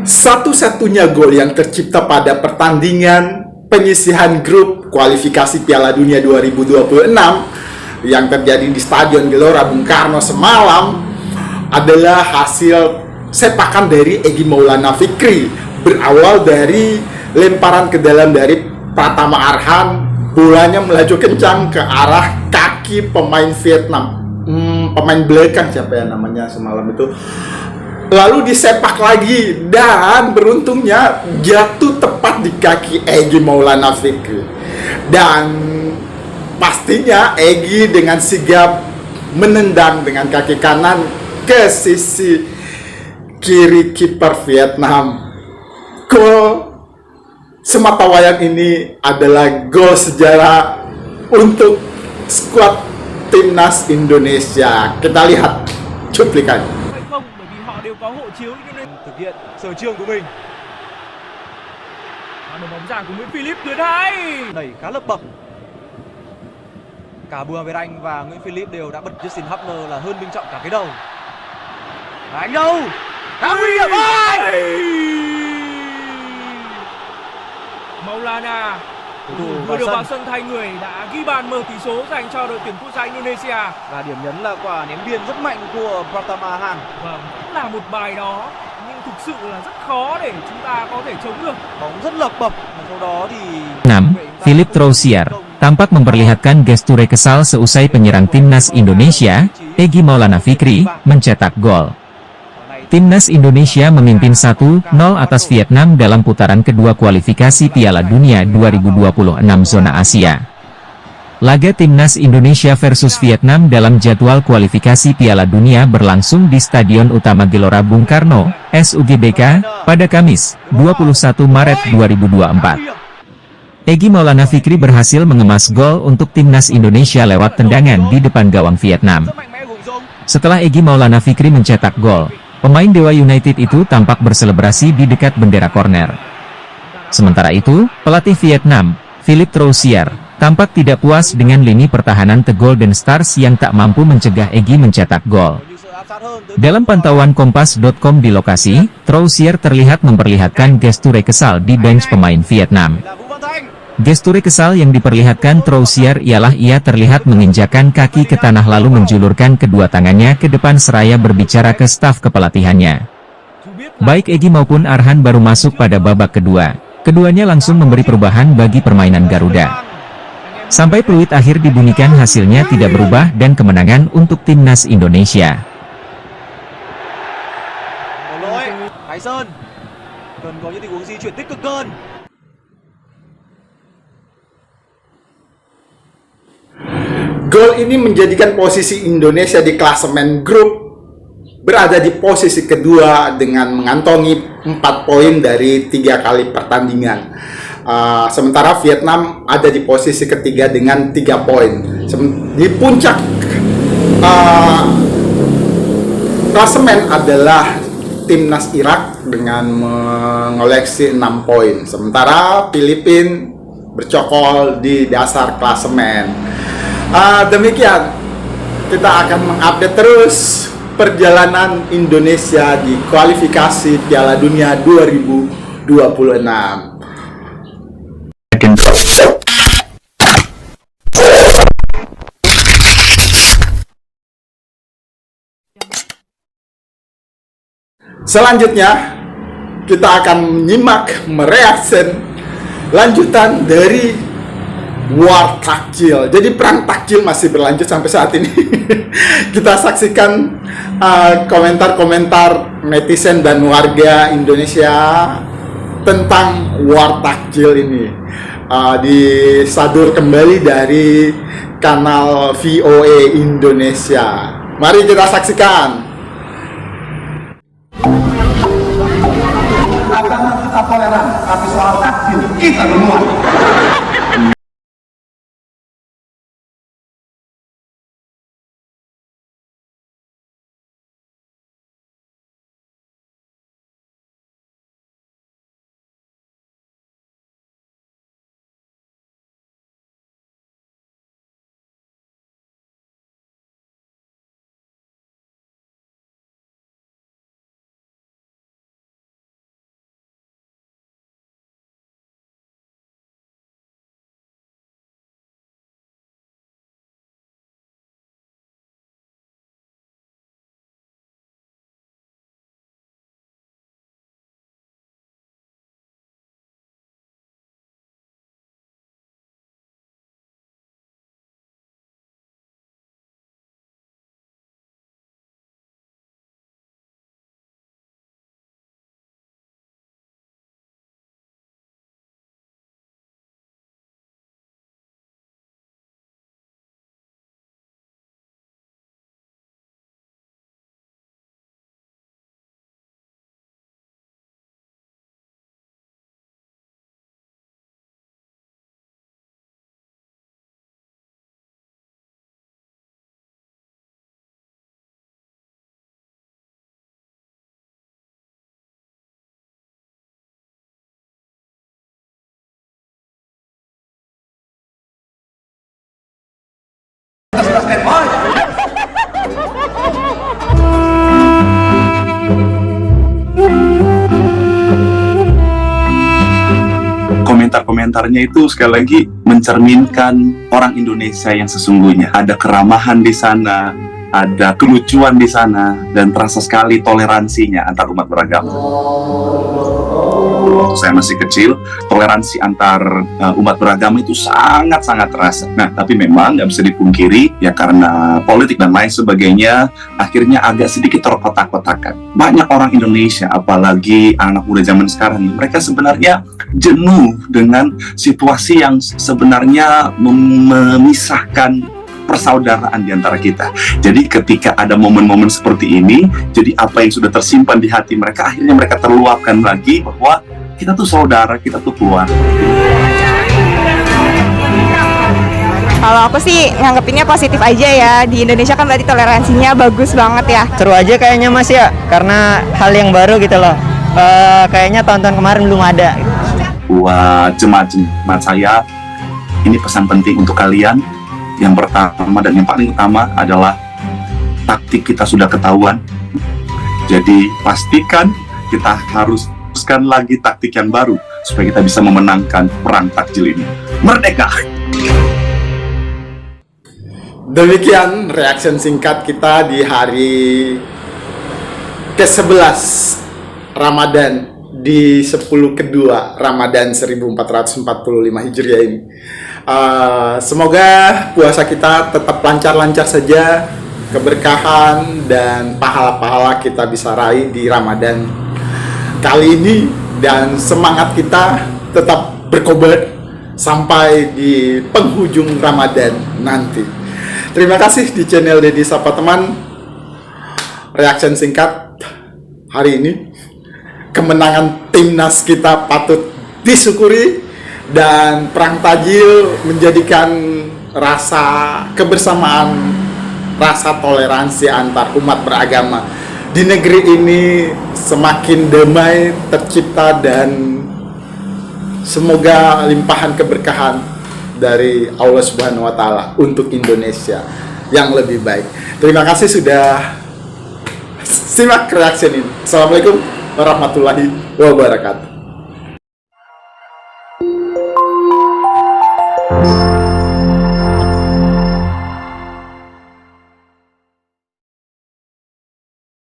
Satu-satunya gol yang tercipta pada pertandingan penyisihan grup kualifikasi Piala Dunia 2026 yang terjadi di Stadion Gelora Bung Karno semalam adalah hasil sepakan dari Egy Maulana Fikri. Berawal dari lemparan ke dalam dari Pratama Arhan, bolanya melaju kencang ke arah kaki pemain Vietnam, pemain belakang siapa ya namanya semalam itu, lalu disepak lagi dan beruntungnya jatuh tepat di kaki Egy Maulana Fikri. Dan pastinya Egy dengan sigap menendang dengan kaki kanan ke sisi kiri kiper Vietnam. Gol sematawayang ini adalah gol sejarah untuk skuad timnas Indonesia. Kita lihat cuplikannya. Không, bởi vì họ đều có hộ chiếu nên thực hiện sở trường của mình. Đường bóng dài của Nguyễn Philip tuyệt hay, đẩy khá lập bậc. Cả Bùa Việt Anh và Nguyễn Philip đều đã bật Justin Hubner là hơn Minh Trọng cả cái đầu. Và anh đâu? Khá nguy hiểm ơi! Maulana vừa được vào sân thay người đã ghi bàn mở tỷ số dành cho đội tuyển quốc gia Indonesia. Và điểm nhấn là quả ném biên rất mạnh của Pratama Arhan. Vâng, vẫn là một bài đó nhưng thực sự là rất khó để chúng ta có thể chống được. Bóng rất lộc bập và sau đó thì 6. Philip Troussier tampak memperlihatkan gesture kesal seusai penyerang timnas Indonesia, Egy Maulana Fikri, mencetak gol. Timnas Indonesia memimpin 1-0 atas Vietnam dalam putaran kedua kualifikasi Piala Dunia 2026 zona Asia. Laga Timnas Indonesia versus Vietnam dalam jadwal kualifikasi Piala Dunia berlangsung di Stadion Utama Gelora Bung Karno, SUGBK, pada Kamis, 21 Maret 2024. Egy Maulana Fikri berhasil mengemas gol untuk Timnas Indonesia lewat tendangan di depan gawang Vietnam. Setelah Egy Maulana Fikri mencetak gol, pemain Dewa United itu tampak berselebrasi di dekat bendera korner. Sementara itu, pelatih Vietnam, Philip Troussier, tampak tidak puas dengan lini pertahanan The Golden Stars yang tak mampu mencegah Egy mencetak gol. Dalam pantauan Kompas.com di lokasi, Troussier terlihat memperlihatkan gesture kesal di bench pemain Vietnam. Gesture kesal yang diperlihatkan Troussier ialah ia terlihat menginjakkan kaki ke tanah lalu menjulurkan kedua tangannya ke depan seraya berbicara ke staf kepelatihannya. Baik Egy maupun Arhan baru masuk pada babak kedua. Keduanya langsung memberi perubahan bagi permainan Garuda. Sampai peluit akhir dibunyikan hasilnya tidak berubah dan kemenangan untuk timnas Indonesia. Gol ini menjadikan posisi Indonesia di klasemen grup berada di posisi kedua dengan mengantongi 4 poin dari 3 kali pertandingan. Sementara Vietnam ada di posisi ketiga dengan 3 poin. Di puncak klasemen adalah timnas Irak dengan mengoleksi 6 poin. Sementara Filipina bercokol di dasar klasemen. Demikian, kita akan mengupdate terus perjalanan Indonesia di kualifikasi Piala Dunia 2026. Selanjutnya, kita akan menyimak mereaksi lanjutan dari war takjil. Jadi perang takjil masih berlanjut sampai saat ini. Kita saksikan komentar-komentar netizen dan warga Indonesia tentang war takjil ini. Disadur kembali dari kanal VOA Indonesia. Mari kita saksikan. Kita toleran, tapi soal takjil kita semua. Komentar-komentarnya itu sekali lagi mencerminkan orang Indonesia yang sesungguhnya. Ada keramahan di sana, ada kelucuan di sana, dan terasa sekali toleransinya antar umat beragama. Waktu saya masih kecil, toleransi antar umat beragama itu sangat-sangat terasa. Nah, tapi memang nggak bisa dipungkiri, ya karena politik dan lain sebagainya, akhirnya agak sedikit terkotak-kotakan. Banyak orang Indonesia, apalagi anak muda zaman sekarang nih, mereka sebenarnya jenuh dengan situasi yang sebenarnya memisahkan persaudaraan di antara kita. Jadi ketika ada momen-momen seperti ini, jadi apa yang sudah tersimpan di hati mereka, akhirnya mereka terluapkan lagi bahwa kita tuh saudara, kita tuh keluarga. Kalau aku sih nganggepinnya positif aja ya. Di Indonesia kan berarti toleransinya bagus banget ya. Seru aja kayaknya Mas ya, karena hal yang baru gitu loh. Kayaknya tahun-tahun kemarin belum ada. Buat jemaat saya, ini pesan penting untuk kalian. Yang pertama dan yang paling utama adalah taktik kita sudah ketahuan. Jadi pastikan kita harus teruskan lagi taktik yang baru supaya kita bisa memenangkan perang takjil ini. Merdeka! Demikian reaction singkat kita di hari ke-11 Ramadan di 10 kedua Ramadan 1445 Hijriah ini. Semoga puasa kita tetap lancar-lancar saja, keberkahan dan pahala-pahala kita bisa raih di Ramadan kali ini, dan semangat kita tetap berkobar sampai di penghujung Ramadan nanti. Terima kasih di channel Deddy Sapa Teman. Reaction singkat hari ini, kemenangan timnas kita patut disyukuri, dan perang takjil menjadikan rasa kebersamaan, rasa toleransi antar umat beragama di negeri ini semakin damai tercipta, dan semoga limpahan keberkahan dari Allah Subhanahu wa Ta'ala untuk Indonesia yang lebih baik. Terima kasih sudah simak reaction ini. Assalamualaikum warahmatullahi wabarakatuh.